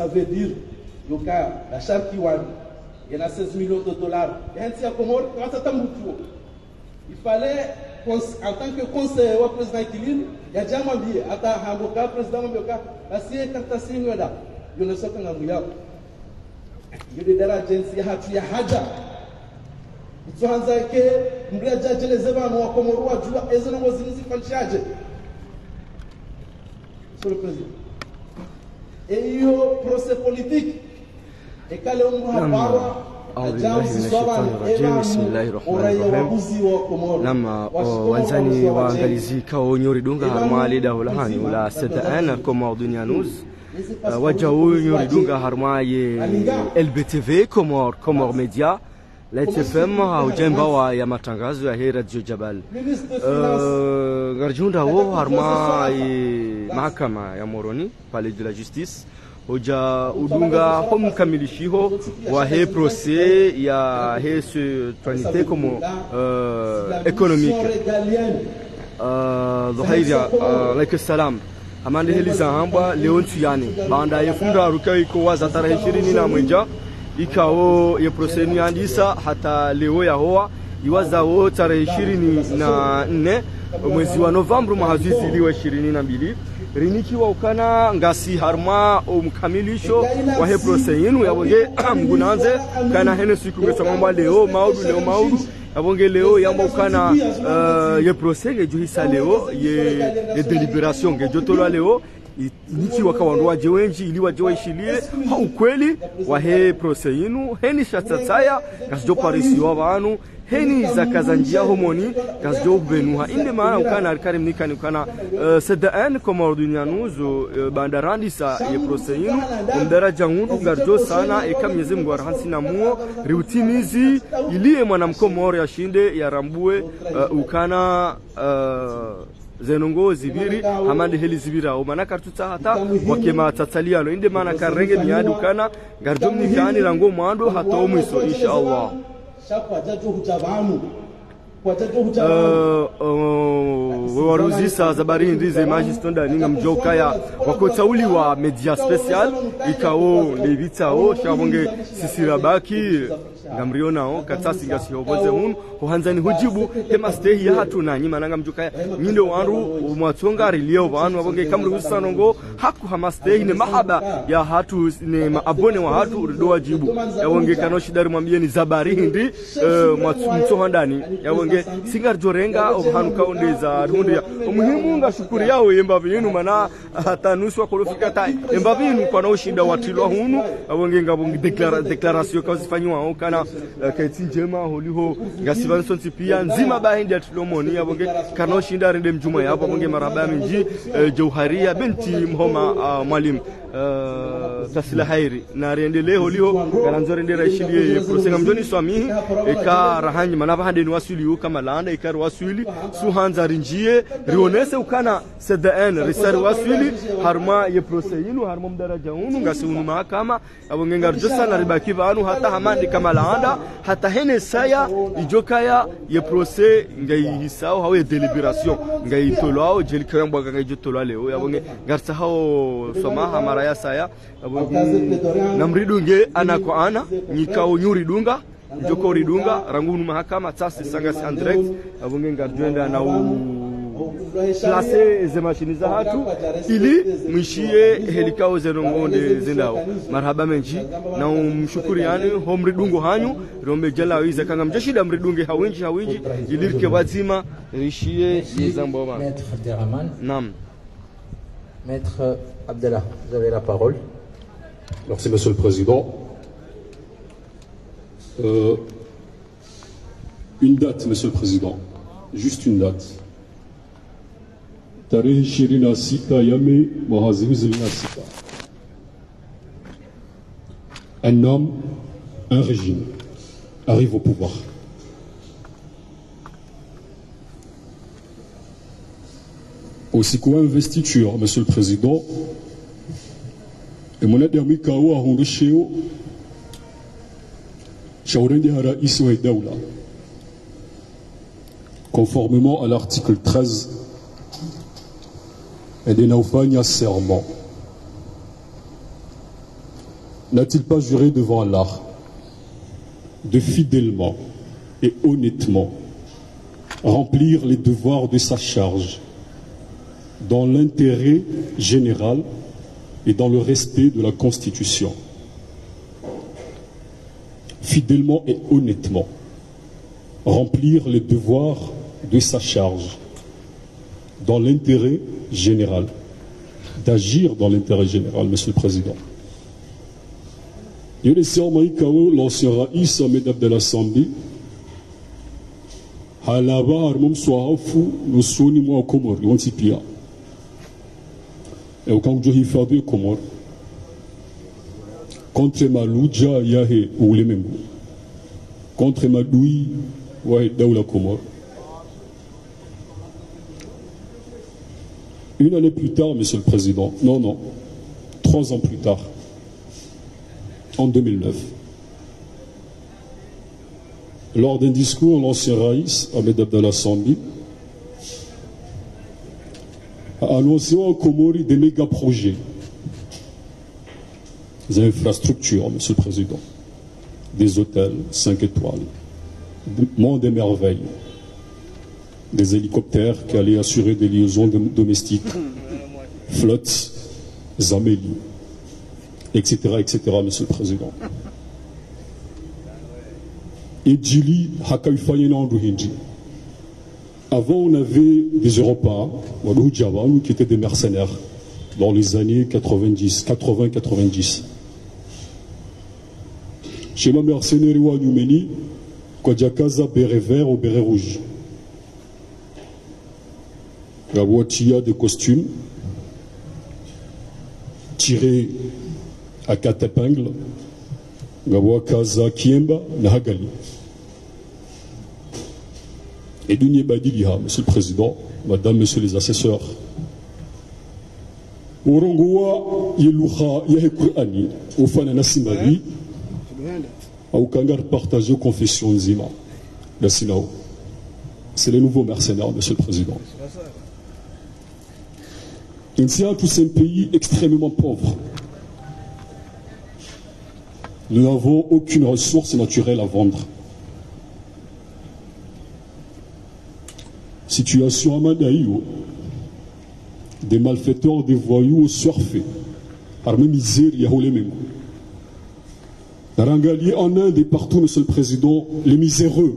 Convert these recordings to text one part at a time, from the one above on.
ça veut dire la charte Kiwani, il y en a 16 millions de dollars. Il fallait, en tant que conseiller au président Kilin, il y a déjà un billet, le président Mboka, la CIE Kartasi Nyoda, il y a un certain nombre de il y a des agences, il y a Haja. Il y a des gens qui les événements comme le roi, et ils ont aussi charge. Monsieur le Président. Et il y a un procès politique. Et quand le roi أعوذ بالله من الشيطان الرجيم بسم الله الرحمن الرحيم لما وانزاني وانغاليزي كاو نيوري دونغا هرمالي داو لهاني ولا سدان كومور دنيا نوز وجاو نيوري دونغا هرماي LBTV كومور ميديا لا تفهم او جنبوا يا matangazo ya hii Radio Jabal garjunda wo harmai mahakama ya Moroni palais de la justice hoja udunga homkamilishiho wa he procès ya he citoyenneté comme économique dhuhairia like salam amande heliza hamba leontu yani banda yefunda rukai ko waza tarehe 21 ikawo ye procès ni andisa hata leo ya hoa iwaza wo tarehe 24 mwezi wa Novemba mahazizi liwe 22 riniki wa ukana ngasi harma umkamilisho wa he procès yinu yabonge mgunanze kana hene siku ngesamamba leo maudu yabonge leo yamba ukana ye procès ngejuhisa leo ye deliberation ngejotolwa leo niki wakawandoa jewenji ili wajewaishilie ukweli wa he procès yinu heni shatataya kasjo parisi wa banu heni zakazanjia homoni kasjo benuha inde maana ukana alkarim nikani ukana sadaan kama dunia nuzo bandarandi sa ye procès yinu ndaraja ngundu garjo sana ekamyeze Mungu arhansina muo riutimizi iliye mwanamkomoro ya shinde ya rambue ukana zenongo zibiri hamande heli zibira o manaka tuta hata wakema tataliano inde maana karenge miadu kana garjom ni kani rango mwando hata omwiso inshallah waruzisa zabari ndize magistonda ninga mjoka ya wakotauli wa media special ikao levitao shabonge sisirabaki ngamriona o katasi ngasi hoboze hun hohanzani hujibu hema stay ya hatu na nyima nanga mjoka ya nyindo wanru mwatsonga rilio banu wabonge kamru usanongo haku hama stay ne mahaba ya hatu ne maabone wa hatu ndo wajibu yabonge kanoshi dari mwambie ni zabari hindi mtsohandani yabonge singar jorenga obhanu kaondeza hundia umuhimu ngashukuri yao yembavi yinu mana hatanuswa kolofika tai yembavi yinu kwa naoshinda watilwa hunu abonge ngabonge declaration kazifanywa kana kaiti njema holiho ngasivanson tipia nzima bahindi atlomoni abonge kanoshinda rende mjuma yapo abonge maraba minji Jauharia binti Mhoma Mwalim tasila hairi na rendele holiho kananzorende raishilie prosenga mjoni swami eka rahanyi manava hande ni wasuli kama landa ikar wasuli suhanza rinjie rionese ukana sadaan risar wasuli harma ye procès yinu harma mdaraja unu ngasi unu mahakama abonge ngarjosa na ribaki vanu hata hamandi kama landa hata hene saya ijokaya ye procès ngai hisao hawe deliberation ngai tolwao jelikamba ngai jotolwa leo yabonge ngarsa hao somaha maraya saya abonge namridunge ana kwa ana nyikao nyuri dunga joko ridunga rangunu mahakama tsasi sanga si direct abonge ngarjenda na place ze machine za hatu ili mwishie helikao zenongonde zendao marhaba menji na mshukuri yani homridungo hanyu rombe jala wiza kanga mjashida mridunge hawinji ilirke wazima rishie yezamboma Maître Abderrahman. Nam. Maître Abdallah, vous avez la parole. Merci Monsieur le Président. Une date, Monsieur le Président. Juste une date. Tarehe 26 Yame Mahazimu 26. Un homme, un régime arrive au pouvoir. Aussi quoi investiture, Monsieur le Président. Et mon ami Kawa Hondosheo conformément à l'article 13 et des naufragnes serment n'a-t-il pas juré devant Allah de fidèlement et honnêtement remplir les devoirs de sa charge dans l'intérêt général et dans le respect de la Constitution? Fidèlement et honnêtement remplir les devoirs de sa charge dans l'intérêt général, d'agir dans l'intérêt général, Monsieur le Président. L'ancien Raïs Ahmed Abdallah Sambi halaba harmum swahafu nusuni mwa Komor yontipia e ukangujo hifadhi Komor contre Malouja yahe ulemengu contre Madoui wahe daoula Komor. Une année plus tard, Monsieur le Président, non, 3 ans plus tard, en 2009, lors d'un discours, l'ancien Raïs, Ahmed Abdallah Sambi, a annoncé en Comori des méga-projets, des infrastructures, Monsieur le Président, des hôtels 5 étoiles, des monts des merveilles, des hélicoptères qui allaient assurer des liaisons domestiques, flottes, amélies, etc., Monsieur le Président. Et Djili, avant, on avait des Européens, qui étaient des mercenaires, dans les années 80-90. Chez ma mercenaire, Numeni, Kodjakaza, béret vert ou béret rouge. La voiture de costumes tirés à 4 épingles, la voiture Kiemba, Nahagali. Et Dunie Badilia, Monsieur le Président, Madame, Monsieur les assesseurs. Orongoa Yeluha Yahekurani, Ofana Nasimari, Aoukangar partagé confession Zima, la Sinao. C'est les nouveaux mercenaires, Monsieur le Président. Insia, tous ces pays extrêmement pauvres. Nous n'avons aucune ressource naturelle à vendre. Situation à Madaïo, des malfaiteurs, des voyous surfés, armés misère, Yahoulé-Mengo. Rangali en Inde et partout, Monsieur le Président, les miséreux,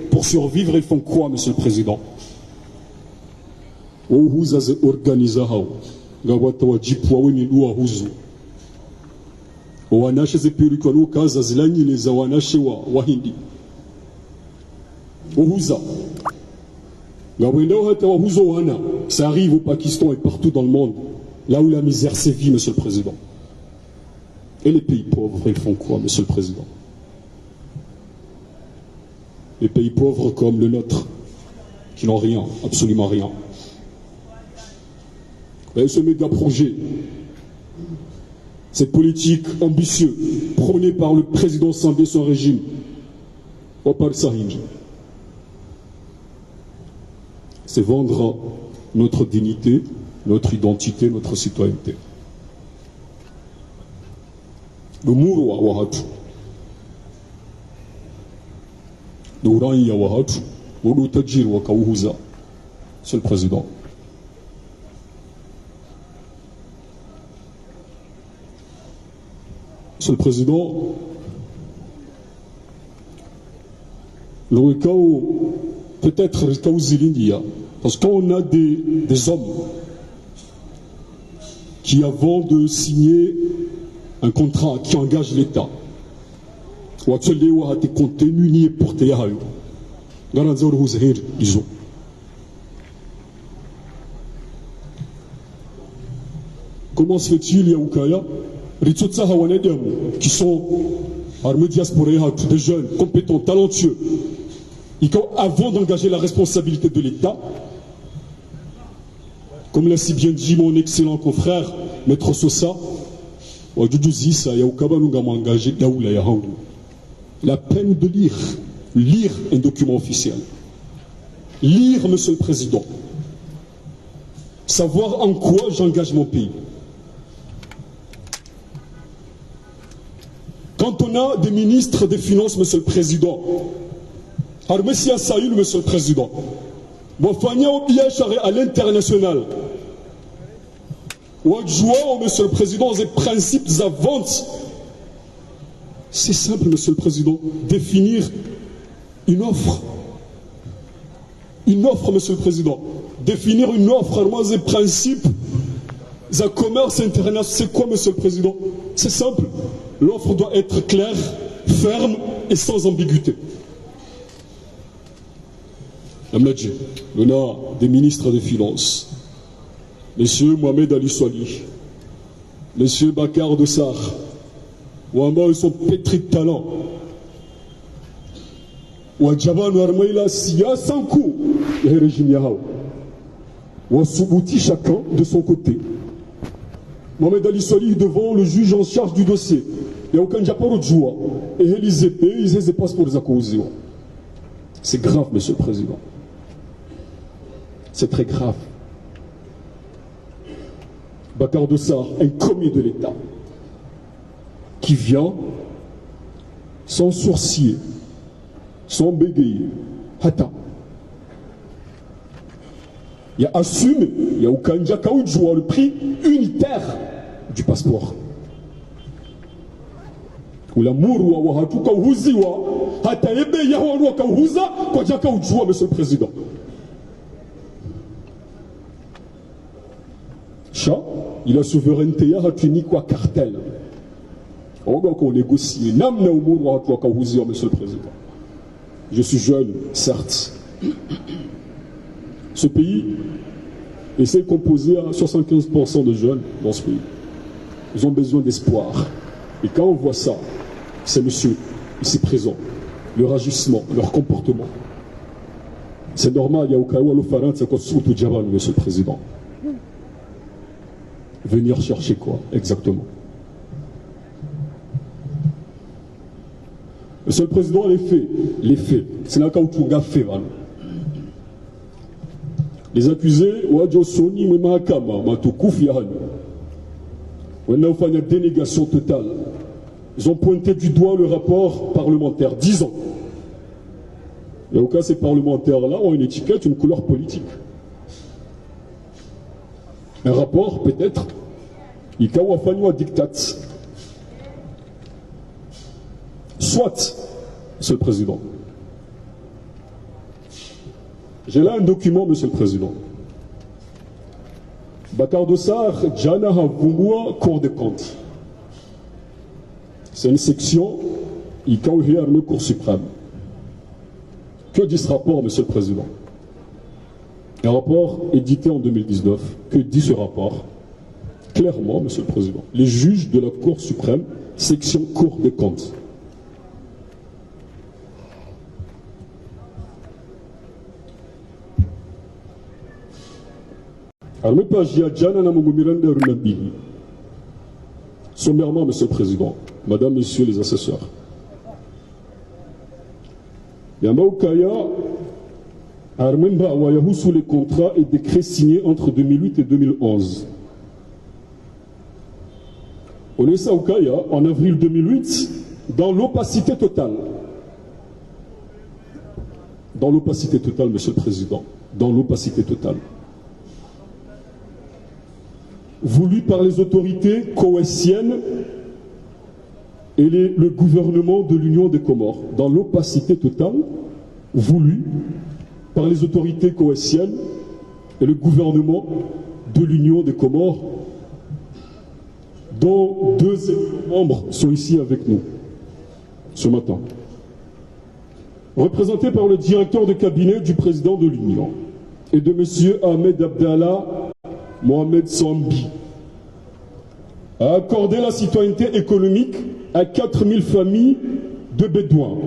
pour survivre, ils font quoi, Monsieur le Président? Ouhuzaze organizahao, gawata wajipwa wenilua huzu. Wanashe zepirikwalu kaza zilanyine za wanashe wa wahindi. Ouhuza. Gawendao hata wahuzo wana. Ça arrive au Pakistan et partout dans le monde, là où la misère sévit, Monsieur le Président. Et les pays pauvres, ils font quoi, Monsieur le Président? Les pays pauvres comme le nôtre, qui n'ont rien, absolument rien. Et ce méga projet, cette politique ambitieuse, prônée par le président Sambé et son régime, Opar Sahinj, c'est vendre notre dignité, notre identité, notre citoyenneté. Le muro wa wahatu, le urangi ya wahatu, le tajiri wa kauhuza, Monsieur le Président. Monsieur le Président, le Wekao, peut-être Wekao Zilindia, parce qu'on a des hommes qui, avant de signer un contrat qui engage l'État, ou actuellement a été contenu ni porté à eux, disons. Comment se fait-il, Yaoukaya, qui sont armés diasporés, des jeunes, compétents, talentueux, et avant d'engager la responsabilité de l'État, comme l'a si bien dit mon excellent confrère, Maître Sosa, la peine de lire un document officiel, lire, Monsieur le Président, savoir en quoi j'engage mon pays. Quand on a des ministres des Finances, Monsieur le Président, Armesia Saïl, Monsieur le Président, Bofania Obiachare à l'international, ou adjoint, Monsieur le Président, des principes à vente. C'est simple, Monsieur le Président, définir une offre. Une offre, Monsieur le Président. Définir une offre, alors des principes, un commerce international, c'est quoi, Monsieur le Président? C'est simple. L'offre doit être claire, ferme et sans ambiguïté. Madame Ladji, on a des ministres des Finances, Monsieur Mohamed Ali Swali, Monsieur Bakar Dossar, Ouama, ils sont pétris de talent. Ouadjaba Nouarmaïla, s'il y a 100 coups, il y a un régime Yahao. Ouasubouti chacun de son côté. Mohamed Ali Swali devant le juge en charge du dossier. Il n'y a aucun Japon de joie. Et les épées, ils se passent pour les accuser. C'est grave, Monsieur le Président. C'est très grave. Bakar Dossar, un commis de l'État, qui vient sans sourciller, sans bégayer. Attends. Il y a assumé, il y a aucun Jakaou de joie, le prix unitaire du passeport. Ou l'amour ou hatu kauhuzi wa hata ebe yahu wa kauhuza kwa Jakaou de joie, Monsieur le Président. Chat, il a souveraineté ya hatuni quoi cartel. On doit qu'on négocie. Nam na umur wa hatu wa kauhuzi, Monsieur le Président. Je suis jeune, certes. Ce pays est composé à 75% de jeunes dans ce pays. Ils ont besoin d'espoir. Et quand on voit ça, ces messieurs, ici présents, leur agissement, leur comportement, c'est normal, il y a au cas où à l'Ofarant, c'est quoi surtout Djabal, Monsieur le Président. Venir chercher quoi, exactement? Monsieur le Président, les faits, c'est là quand on a fait, les accusés, Wadjosoni, Mahakama, Matoukouf, Yahan, on a fait une dénégation totale. Ils ont pointé du doigt le rapport parlementaire, 10 ans. Et au cas ces parlementaires-là ont une étiquette, une couleur politique. Un rapport, peut-être, il y a un diktat. Soit, Monsieur le Président. J'ai là un document, Monsieur le Président. Bakar Dossar, Djana Havumboua, Cour des comptes. C'est une section, il y a une Cour suprême. Que dit ce rapport, Monsieur le Président? Un rapport édité en 2019. Que dit ce rapport? Clairement, Monsieur le Président. Les juges de la Cour suprême, section Cour des comptes. Sommairement, Monsieur le Président, Madame, Messieurs les assesseurs, Yamaokaya Armenba Wayahu sous les contrats et décrets signés entre 2008 et 2011. On est ça Okaya en avril 2008 dans l'opacité totale. Dans l'opacité totale, Monsieur le Président, dans l'opacité totale. Voulu par les autorités koweïtiennes et le gouvernement de l'Union des Comores, dans l'opacité totale, voulu par les autorités koweïtiennes et le gouvernement de l'Union des Comores, dont 2 membres sont ici avec nous ce matin, représentés par le directeur de cabinet du président de l'Union et de M. Ahmed Abdallah Mohamed Sambi, a accordé la citoyenneté économique à 4000 familles de Bédouins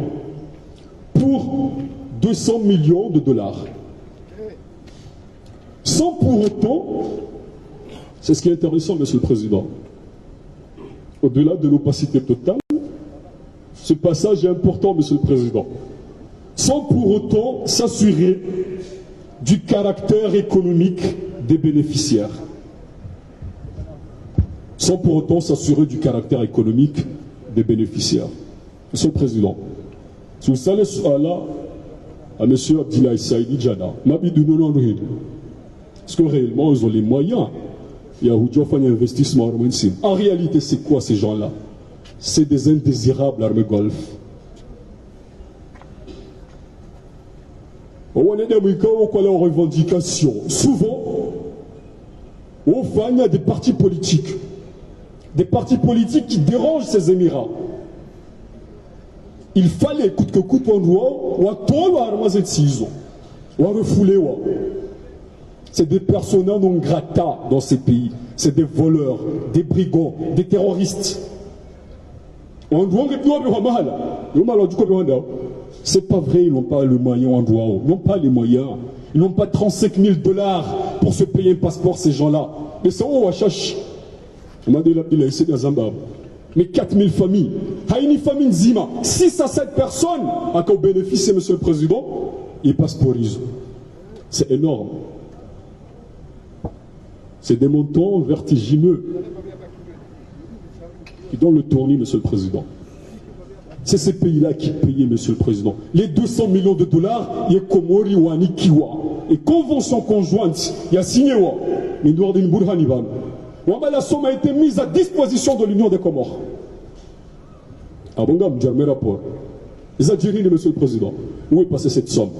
pour 200 millions de dollars. Sans pour autant, c'est ce qui est intéressant, Monsieur le Président, au-delà de l'opacité totale, ce passage est important, Monsieur le Président, sans pour autant s'assurer du caractère économique des bénéficiaires. Sans pour autant s'assurer du caractère économique des bénéficiaires. Monsieur le Président, si vous allez là à M. Abdillahi Saïdi Djana, est-ce que réellement ils ont les moyens? Il y a un investissement. En réalité, c'est quoi ces gens-là? C'est des indésirables armées golf. On a des revendications. Souvent, on fait des partis politiques. Des partis politiques qui dérangent ces Émirats. Il fallait coûte que coûte on refouler. C'est des personnes non grata dans ces pays. C'est des voleurs, des brigands, des terroristes. C'est pas vrai, ils n'ont pas le moyen en droit. Ils n'ont pas les moyens. Ils n'ont pas 35 000 $ pour se payer un passeport, ces gens-là. Mais c'est où on cherche? Mais 4 000 familles. Une famille Zima, 6 à 7 personnes à quoi bénéficier, Monsieur le Président, ils passeportisent. C'est énorme. C'est des montants vertigineux qui donnent le tournis, Monsieur le Président. C'est ces pays-là qui payaient, Monsieur le Président. Les 200 millions $, il y a Komori ou Anikiwa. Et convention conjointe, il y a signé. Mais nous avons une bourhaniban. La somme a été mise à disposition de l'Union des Comores. Ah bon, j'ai un rapport. Les Algériens, Monsieur le Président, où est passée cette somme?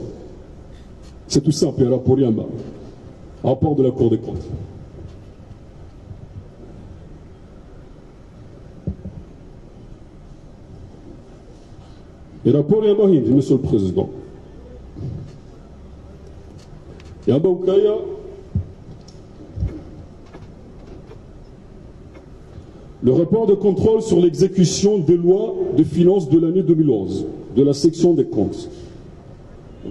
C'est tout simple, un rapport Yamba. Un rapport de la Cour des comptes. Et rapport Yamba, Monsieur le Président. Yamba Ukaya. Le rapport de contrôle sur l'exécution des lois de finances de l'année 2011, de la section des comptes,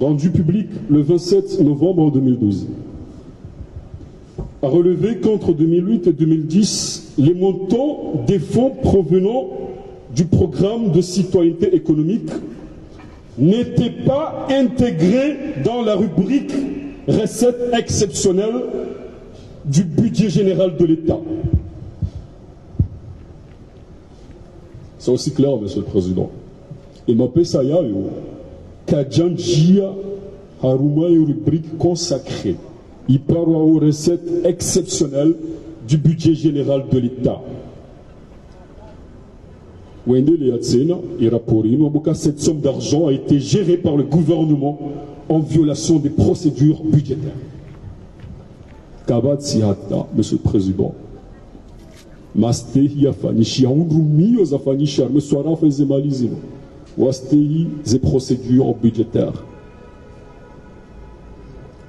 rendu public le 27 novembre 2012, a relevé qu'entre 2008 et 2010, les montants des fonds provenant du programme de citoyenneté économique n'étaient pas intégrés dans la rubrique recettes exceptionnelles du budget général de l'État. C'est aussi clair, Monsieur le Président. Et ma pesaya yo, Kadjanjia Haruma une rubrique consacrée. Il parle aux recettes exceptionnelles du budget général de l'État. Cette somme d'argent a été gérée par le gouvernement en violation des procédures budgétaires. Kabat Sihata, Monsieur le Président. Mastehi afanishi aundrumi aux afanishi arme soara faisait malizino. Wastehi des procédures budgétaires.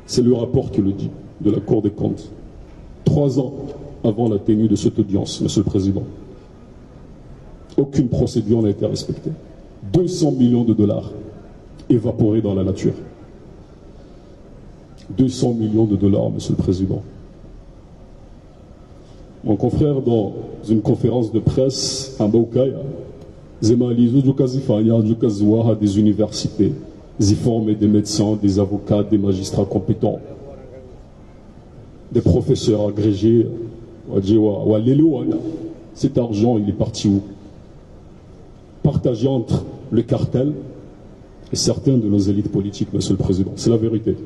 C'est le rapport qui le dit, de la Cour des comptes. 3 ans avant la tenue de cette audience, Monsieur le Président. Aucune procédure n'a été respectée. 200 millions $, évaporés dans la nature. 200 millions $, Monsieur le Président. Mon confrère, dans une conférence de presse à Baukaya, Zemalizo Djukazifanya, Djukazoua, des universités, ils forment des médecins, des avocats, des magistrats compétents, des professeurs agrégés. Cet argent, il est parti où? Partagé entre le cartel et certains de nos élites politiques, Monsieur le Président. C'est la vérité.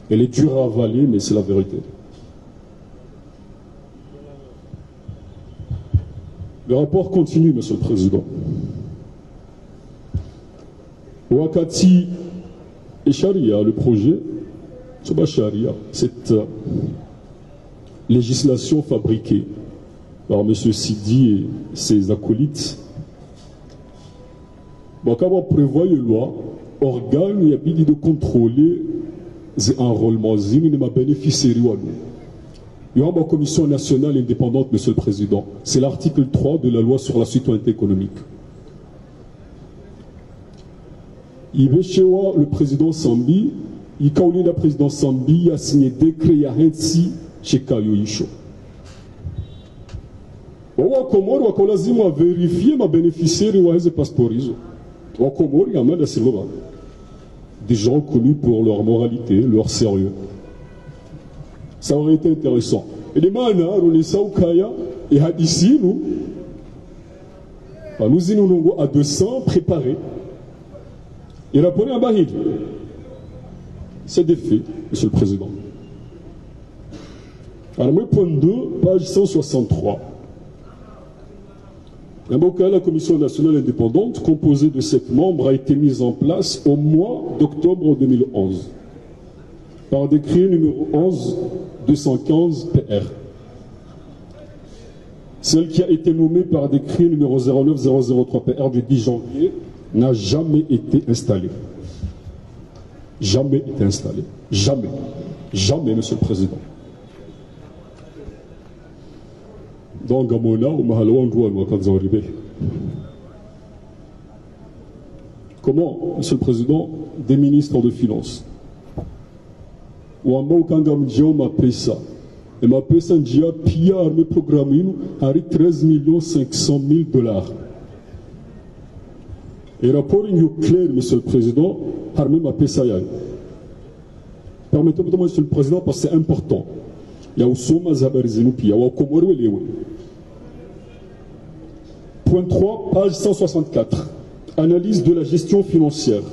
Elle est dure à avaler, mais c'est la vérité. Le rapport continue, Monsieur le Président. Wakati et Sharia, le projet, c'est pas Sharia, cette législation fabriquée par M. Sidi et ses acolytes, Bakaba prévoit une loi, organe et habilité de contrôler les enrôlements, il ne m'a bénéficié de Il y a une commission nationale indépendante, Monsieur le Président. C'est l'article 3 de la loi sur la citoyenneté économique. Le président Sambi, le président Sambi a signé décret à Hensi chez Kayoisho. Wakomori wakolazima vérifier ma bénéficiaire et passeport. Wakomori y a mal des gens connus pour leur moralité, leur sérieux. Ça aurait été intéressant. Et les manas, on est saoukaya, et ici, nous, nous avons à 200 préparés. Et rapport à Bahid. C'est des faits, Monsieur le Président. Alors, moi, point 2, page 163. La Commission nationale indépendante, composée de 7 membres, a été mise en place au mois d'octobre 2011 par décret numéro 11-215 PR. Celle qui a été nommée par décret numéro 09003 PR du 10 janvier n'a jamais été installée. Jamais été installée. Jamais. Jamais, Monsieur le Président. Donc, à mon âge, comment, Monsieur le Président, des ministres de Finances ou en Maukangam m'a payé ça. Et m'a payé ça, j'ai pillé mes programmes à 13 500 000 $. Et rapport clair, Monsieur le Président, armé m'a payé ça. Permettez-moi, Monsieur le Président, parce que c'est important. Il y a aussi ma zabarizinu, puis il y a Komoro et Point 3, page 164. Analyse de la gestion financière.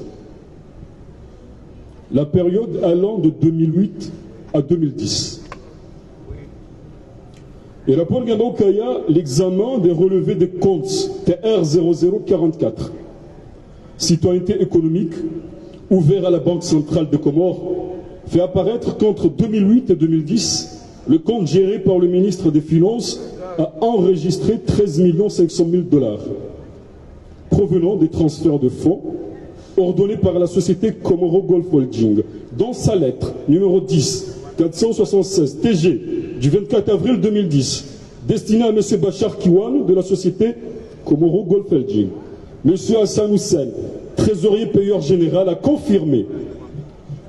La période allant de 2008 à 2010. Et rapport Gandokaya, l'examen des relevés des comptes TR 0044. Citoyenneté économique, ouvert à la Banque centrale de Comores, fait apparaître qu'entre 2008 et 2010, le compte géré par le ministre des Finances a enregistré 13 500 000 $ provenant des transferts de fonds ordonnés par la société Comoro Golf Holding. Dans sa lettre numéro 10 476 TG du 24 avril 2010, destinée à M. Bachar Kiwan de la société Comoro Golf Holding, M. Hassan Hussein, trésorier payeur général, a confirmé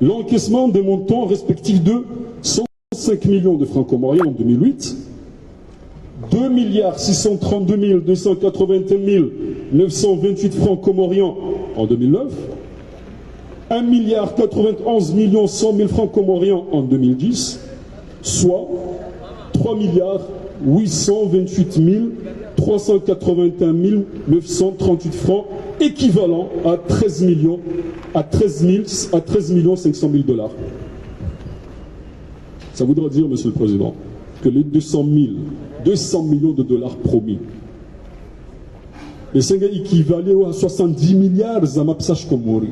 l'encaissement des montants respectifs de 105 millions de francs comoriens en 2008, 2 632 281 928 francs comoriens en 2009, 1 91 100 000 francs comoriens en 2010, soit 3 828 381 938 francs, équivalent à 13 500 000 $. Ça voudra dire, Monsieur le Président, que les 200 millions de dollars promis, et c'est équivalent à 70 milliards Zamapsach Komori.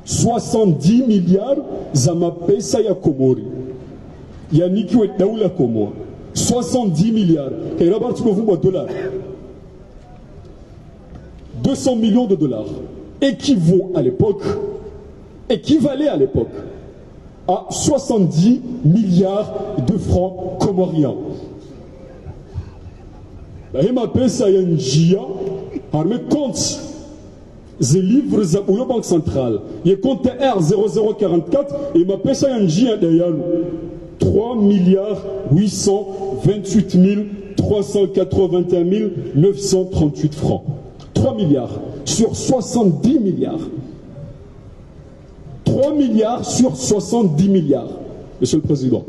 70 milliards Zamapesaya Komori. Yannick ou Daoula Komori. 70 milliards. Et là-bas, tu peux vous dollars. 200 millions de dollars équivalait à l'époque à 70 milliards de francs comoriens. La MAPS a un GIA, armé compte les livres de la Banque centrale. Il compte R0044 et MAPS a un GIA d'ailleurs 3 828 381 938 francs. 3 milliards sur 70 milliards. 3 milliards sur 70 milliards. Monsieur le Président,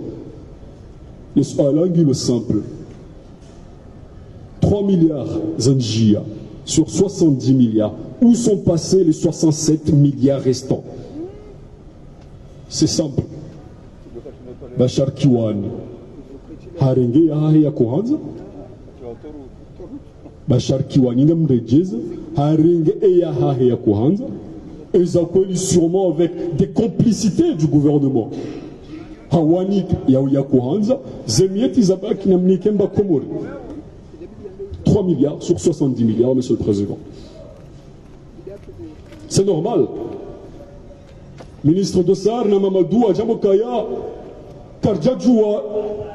le simple. 3 milliards Zanjia sur 70 milliards. Où sont passés les 67 milliards restants? C'est simple. Bachar Kiwan. Harenge ya Kohanza. Bachar Kiwan ingam rejez. Harenge ya Kohanza. Et ils ont connu sûrement avec des complicités du gouvernement. Hawanik ya Kohanza. Zemiet Isabak Namnikemba Komori. 3 milliards sur 70 milliards, Monsieur le Président. C'est normal. Ministre de Sar, Namamadou, Adjamokaya, Karjadjoua,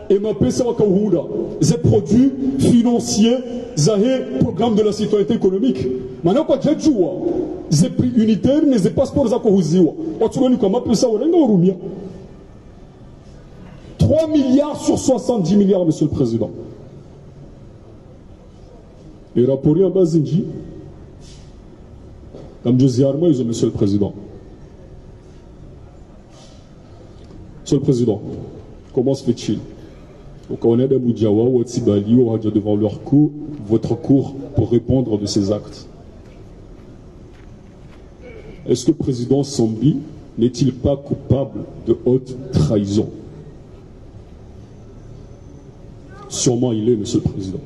et Mapesa Wakahouda. Ces produits financiers, Zahé, programme de la citoyenneté économique. Maintenant, pas Djadjoua. Ces prix unitaires, les passeports Zakouziwa. Otsumanu Kamapesa Warenga Orumia. 3 milliards sur 70 milliards, Monsieur le Président. Et rapport en Bazinji, comme Josie Arma, ils ont Monsieur le Président. Monsieur le Président, comment se fait-il Donc on est d'Aboudjawa ou Tsibali, on va devant votre cour pour répondre de ces actes. Est-ce que le président Sambi n'est-il pas coupable de haute trahison? Sûrement il est, Monsieur le Président.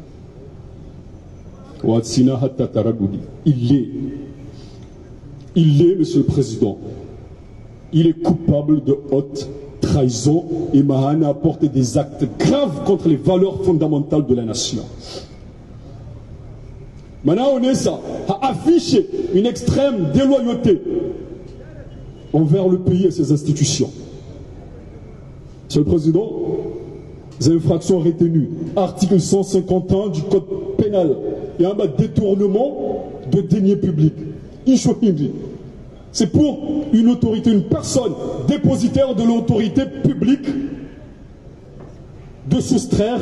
Il est, Monsieur le Président. Il est coupable de haute trahison et Mahana a porté des actes graves contre les valeurs fondamentales de la nation. Maintenant, on est ça, a affiché une extrême déloyauté envers le pays et ses institutions. Monsieur le Président, les infractions retenues, article 151 du Code pénal, il y a un détournement de deniers publics. C'est pour une autorité, une personne dépositaire de l'autorité publique de soustraire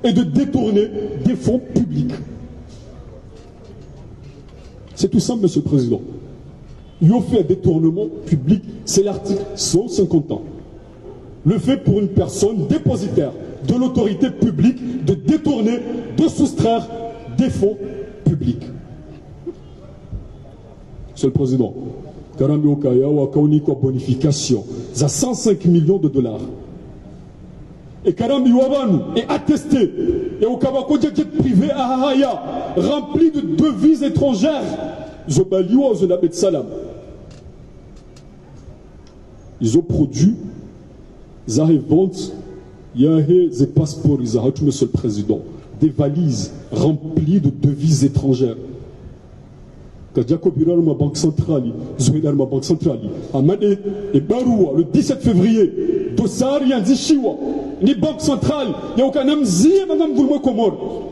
et de détourner des fonds publics. C'est tout simple, Monsieur le Président. Il a fait un détournement public, c'est l'article 151. Le fait pour une personne dépositaire de l'autorité publique de détourner, de soustraire des fonds publics. Monsieur le Président, Karambi Okaya ou Akauniko bonification, ça 105 millions de dollars. Et Karambi Wabanu est attesté. Et au Kabako jet privé à Hahaya, rempli de devises étrangères. Zobaliwa ou Zonabet Salam. Ils ont produit, ils ont vendu, il y a des passeports, ils ont tout, Monsieur le Président, des valises remplies de devises étrangères. Ma banque centrale, ma banque centrale, Amade et Baroua, le 17 février, Dossari, Andishiwa, les banques centrales, il y a aucun Namzi et Madame Goulmo Komor.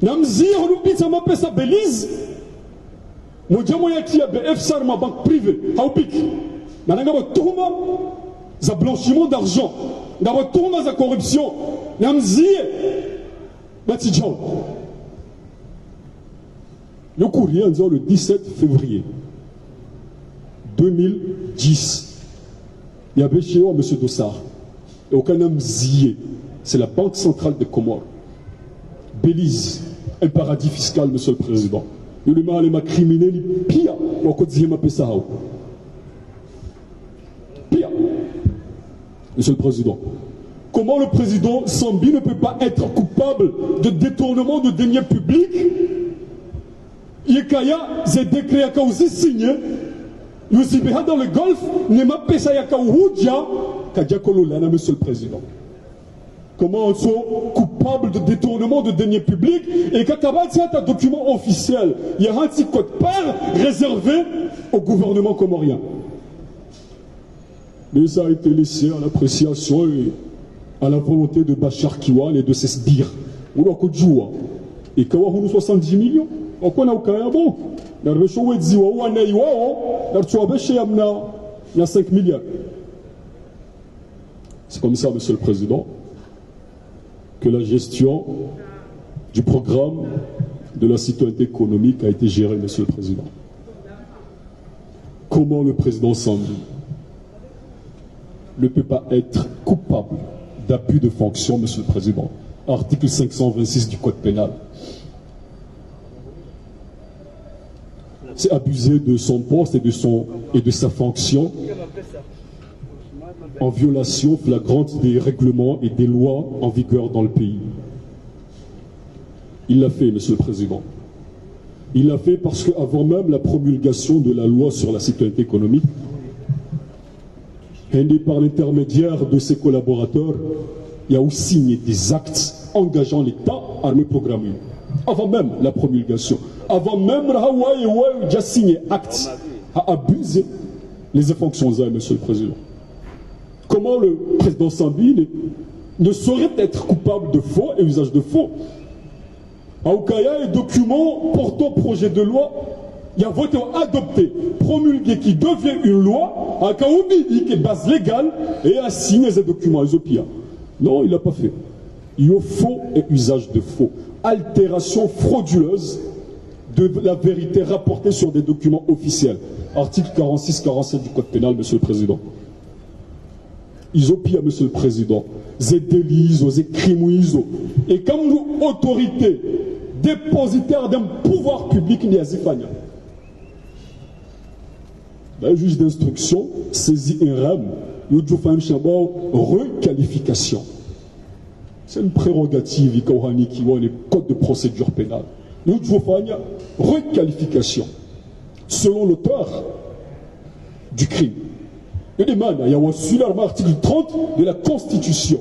Namzi, on oublie ça, m'appelle ça Belize. Mon diamant yaki a BF Sar, ma banque privée, Haupik. Madame Touma, ça blanchiment d'argent, d'abord Touma, ça corruption. Namzi, Batidjan. Le courrier en disant le 17 février 2010, il y avait chez eux M. Dossard, et aucun homme zié, c'est la Banque centrale des Comores. Belize, un paradis fiscal, Monsieur le Président. Le mal est criminel, pire, ou encore dixième Pessahao. Pire, Monsieur le Président. Comment le président Sambi ne peut pas être coupable de détournement de deniers publics? Yekaya, ces décrets qui ont aussi signé, Yusibeha dans le Golfe, Nema Pesayaka Oudja, Kadjakololana, Monsieur le Président. Comment ils sont coupables de détournement de deniers publics et Kakaba tient un document officiel. Il y a un petit code part réservé au gouvernement comorien. Mais ça a été laissé à l'appréciation et à la volonté de Bachar Kiwan et de ses sbires. Ou là, Kodjoua. Et Kawahunu 70 millions. On connaît au Kayabo. Il y a 5 milliards. C'est comme ça, Monsieur le Président, que la gestion du programme de la citoyenneté économique a été gérée, Monsieur le Président. Comment le président Sambi ne peut pas être coupable d'abus de fonction, Monsieur le Président? Article 526 du Code pénal. C'est abuser de son poste et de sa fonction en violation flagrante des règlements et des lois en vigueur dans le pays. Il l'a fait, Monsieur le Président. Il l'a fait parce qu'avant même la promulgation de la loi sur la citoyenneté économique, et par l'intermédiaire de ses collaborateurs, il a aussi signé des actes engageant l'État armé programmé. Avant même la promulgation, avant même Hawaï déjà signé acte à abuser les fonctions, Monsieur le Président. Comment le président Sambi ne saurait être coupable de faux et usage de faux? Aoukaya et documents portant projet de loi, il y a voté adopté, promulgué qui devient une loi, à Kaoubi qui est base légale et a signé ces documents à Isopia. Non, il ne l'a pas fait. Il y a faux et usage de faux. Altération frauduleuse de la vérité rapportée sur des documents officiels. Article 46-47 du Code pénal, Monsieur le Président. ils ont pris, Monsieur le Président, les délits, les crimes, et comme nous, autorités, dépositaires d'un pouvoir public, il y a Zifania. Le juge d'instruction saisit un rame, il y a une requalification. C'est une prérogative qui est le code de procédure pénale. Il y a une requalification selon l'auteur du crime. Il demande, il y a sur l'article 30 de la Constitution.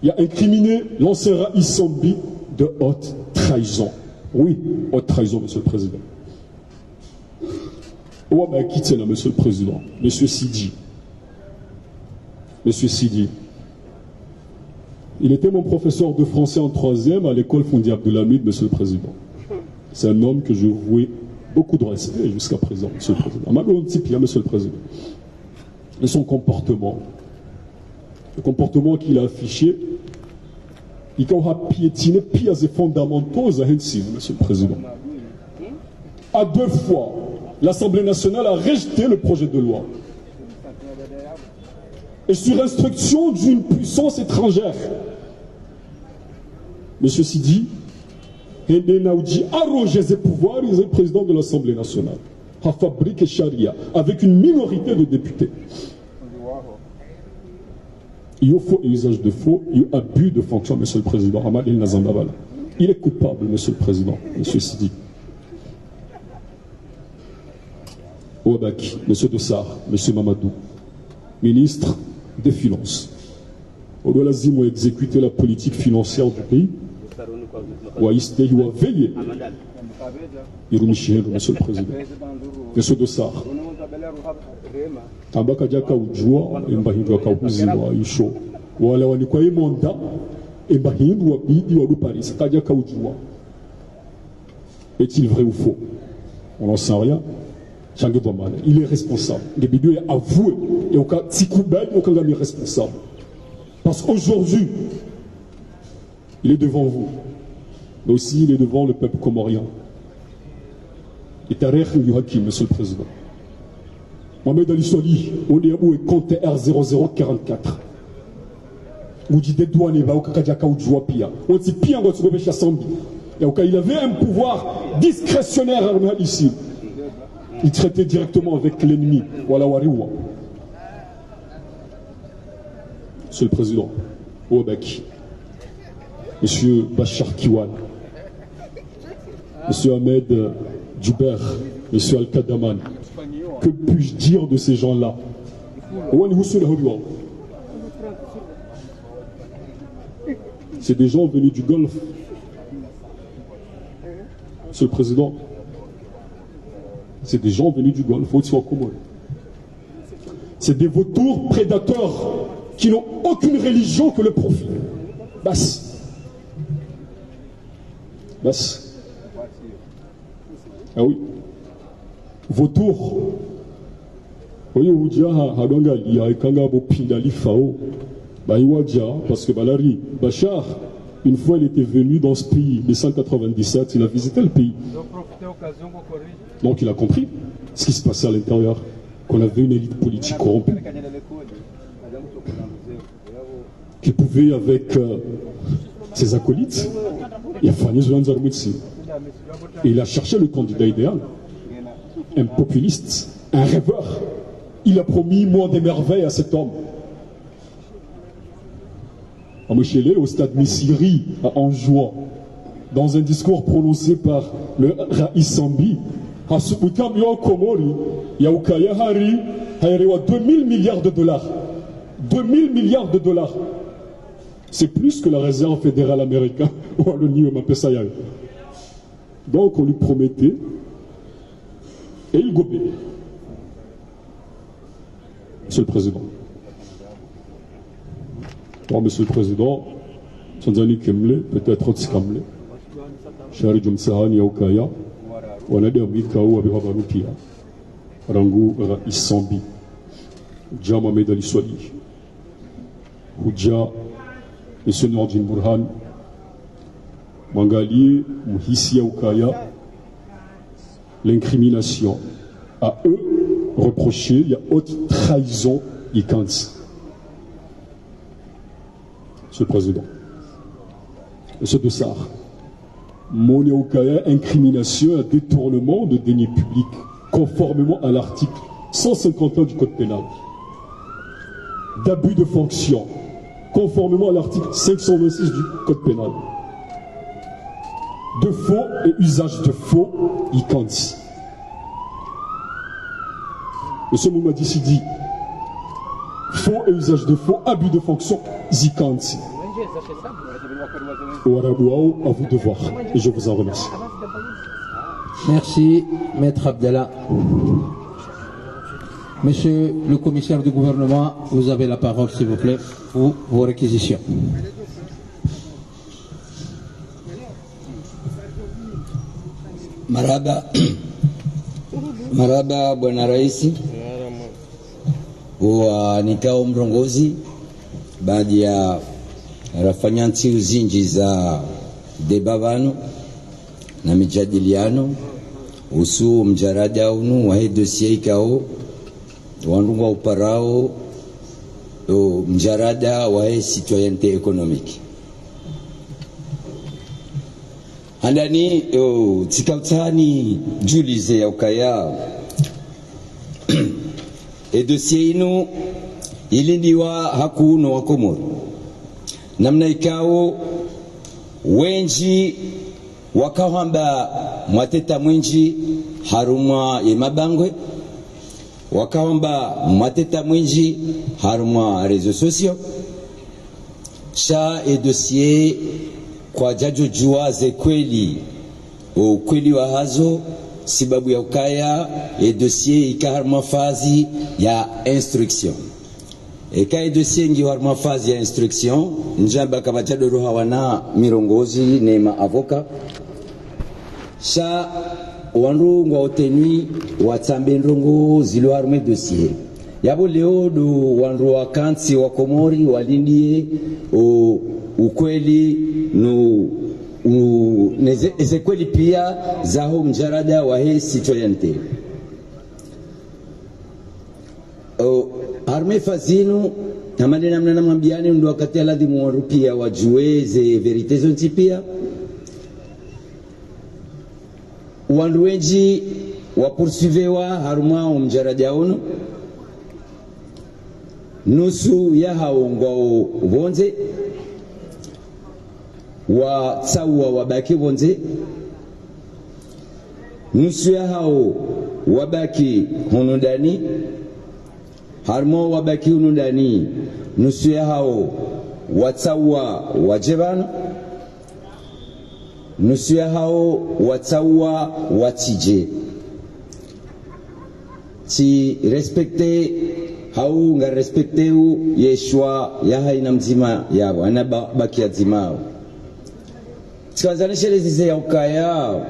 Il y a incriminé l'ancien Issambi de haute trahison. Oui, haute trahison, Monsieur le Président. Où a quitté là, Monsieur le Président? Monsieur Sidi. Monsieur Sidi. Il était mon professeur de français en 3e à l'école Fondi Abdelhamid, Monsieur le Président. C'est un homme que je vouais beaucoup de respect jusqu'à présent, Monsieur le Président. Monsieur le Président. Et son comportement, le comportement qu'il a affiché, il a piétiné pire et fondamentaux à Hensi, Monsieur le Président. À 2 fois, l'Assemblée nationale a rejeté le projet de loi. Et sur instruction d'une puissance étrangère, Monsieur Sidi, Naoudi a arrogé ses pouvoirs, il est président de l'Assemblée nationale, a fabriqué Charia, avec une minorité de députés. Il y a faux et usage de faux, il y a abus de fonction, Monsieur le Président. Hamad El Nazandavala. Il est coupable, Monsieur le Président, Monsieur Sidi. Ouabaki, Monsieur Dossar, Monsieur Mamadou, ministre des Finances. Ouabazim a exécuté la politique financière du pays. Ouaïste, il a veillé. Monsieur le Président. Monsieur Dossar. Ambaka jaka ujua embahindwa kauziwa isho wala wanikwa imonda embahindwa bidi wa Paris kajaka ujua. Est-il vrai ou faux? On n'en sait rien. Il est responsable. Les bidou est avoué et au cas Tikoubel au cas est responsable. Parce qu'aujourd'hui il est devant vous, mais aussi il est devant le peuple comorien. Et Tarek Hakim, Monsieur le Président. Mohamed Ali Soli, on est où est compte R0044. Vous dites des douanes, va au Kakadjaka ou Djouapia. On dit pire dans ce Chassambi. Et au cas, il avait un pouvoir discrétionnaire ici. Il traitait directement avec l'ennemi. Voilà, Wariwa. Monsieur le Président, Ouabaki, Monsieur Bachar Kiwan, Monsieur Ahmed Djuber, Monsieur Al-Kadaman. Que puis-je dire de ces gens-là? C'est des gens venus du Golfe. Monsieur le Président, c'est des gens venus du Golfe. C'est des vautours prédateurs qui n'ont aucune religion que le profit. Bas. Bas. Ah oui. Vautour. Parce que Balari, Bachar, une fois il était venu dans ce pays, en 1997, il a visité le pays. Donc il a compris ce qui se passait à l'intérieur, qu'on avait une élite politique corrompue, qui pouvait, avec ses acolytes, et il a cherché le candidat idéal. Un populiste, un rêveur. Il a promis moins des merveilles à cet homme. À Mouchélé, au stade Missiri, à Anjouan, dans un discours prononcé par le Raïs Sambi, à Suputam Komori, Yaoukaya Hari, Haïrewa 2000 milliards de dollars. 2000 milliards de dollars. C'est plus que la réserve fédérale américaine. Donc on lui promettait. Et il gobait. Monsieur le Président. Bon, Monsieur le Président, Sanzani Kemle, peut-être Otskamle, Shari Jumsahan Yaukaya, on a des Amikao Abihabanupia, Rangu Issambi, Dja Mohamed Ali Swali, Houdja, Monsieur Nordin Burhan, Mangali, Mouhissi Yaukaya, l'incrimination. À eux, reprocher, il y a haute trahison, ils cantent. Monsieur le Président. Monsieur Dessart, Monia Okaya, incrimination à détournement de deniers publics, conformément à l'article 151 du Code pénal. D'abus de fonction, conformément à l'article 526 du Code pénal. De faux et usage de faux, Ikanti. Monsieur Moumadi Sidi, faux et usage de faux, abus de fonction, Zikanti. Ouarabouaou, à vous de voir. Et je vous en remercie. Merci, Maître Abdallah. Monsieur le commissaire du gouvernement, vous avez la parole, s'il vous plaît, pour vos réquisitions. Maraba Bwana Rais wa nikao mrongozi baadhi ya rafanyansi uzinji za debavano na mijadiliano usu mjarada unu wa dossier ikao wandungwa uparao mjarada wa citoyenneté économique andani tikautani julize ya ukaya dossier inu ilindiwa hakuno wa Komoro namna ikao wenji wakahamba mwateta mwinji harumwa yemabangwe wakahamba mwateta mwinji harumwa réseaux sociaux sha dossier kwa jajo jua ze kweli ukweli wa hazo sababu ya ukaya dossier ikaharumwa fazi ya instruction eka dossier ngi harumwa fazi ya instruction njamba kabachado roha wana mirongozi nema avoka sha wandu ngwa otenui watsambe ndongo zilo harume dossier yabo leo do wandu wakansi wa Komori walindie ukweli no eze kweli pia zaho mjarada wa citoyenneté arme fazinu namande namna namwambiane ndo wakati aladhimu warupia wajue ze verite zonti pia wandu wenji wapursuivewa haruma mjarada ono nusu ya haongwa vonze wa tsawa wabaki vonze nusu ya hao wabaki hunundani harmo wabaki hunundani nusu ya hao watsawa wajebana nusu ya hao watsawa watije si respecte hau nga respecteu yeshwa ya haina mzima yao anabaki ya zimao tikazanisha lezize ya ukaya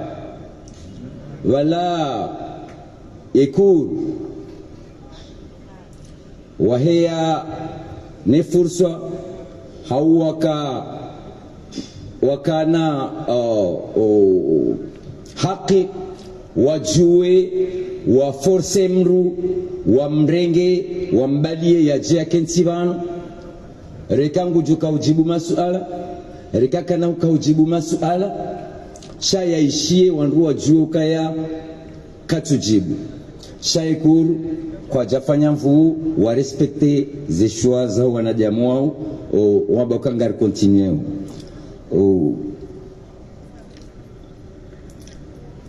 wala ekuru wahea ne fursa hau wakana haki wajue wa force mru wa mrenge wa mbalie ya jia kensivano rekangu juka ujibu masuala rekakana ukaujibu masuala shaya ishie wandu wajue ukaya katujibu shaya kuru kwa jafanya mvuu wa respecte ze choix za wanadamu wao wabakangari continue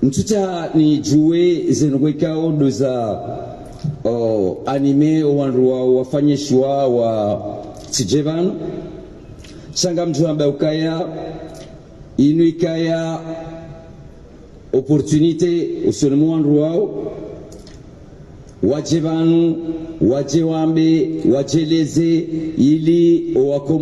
mtuta ni juwe zenwekao doza anime wandu wao wafanye choix wa tijevano shanga mtu ambaye ukaya inuikaya opportunité usonomu wandu wao waje vanu waje wambe wajeleze ili owakomu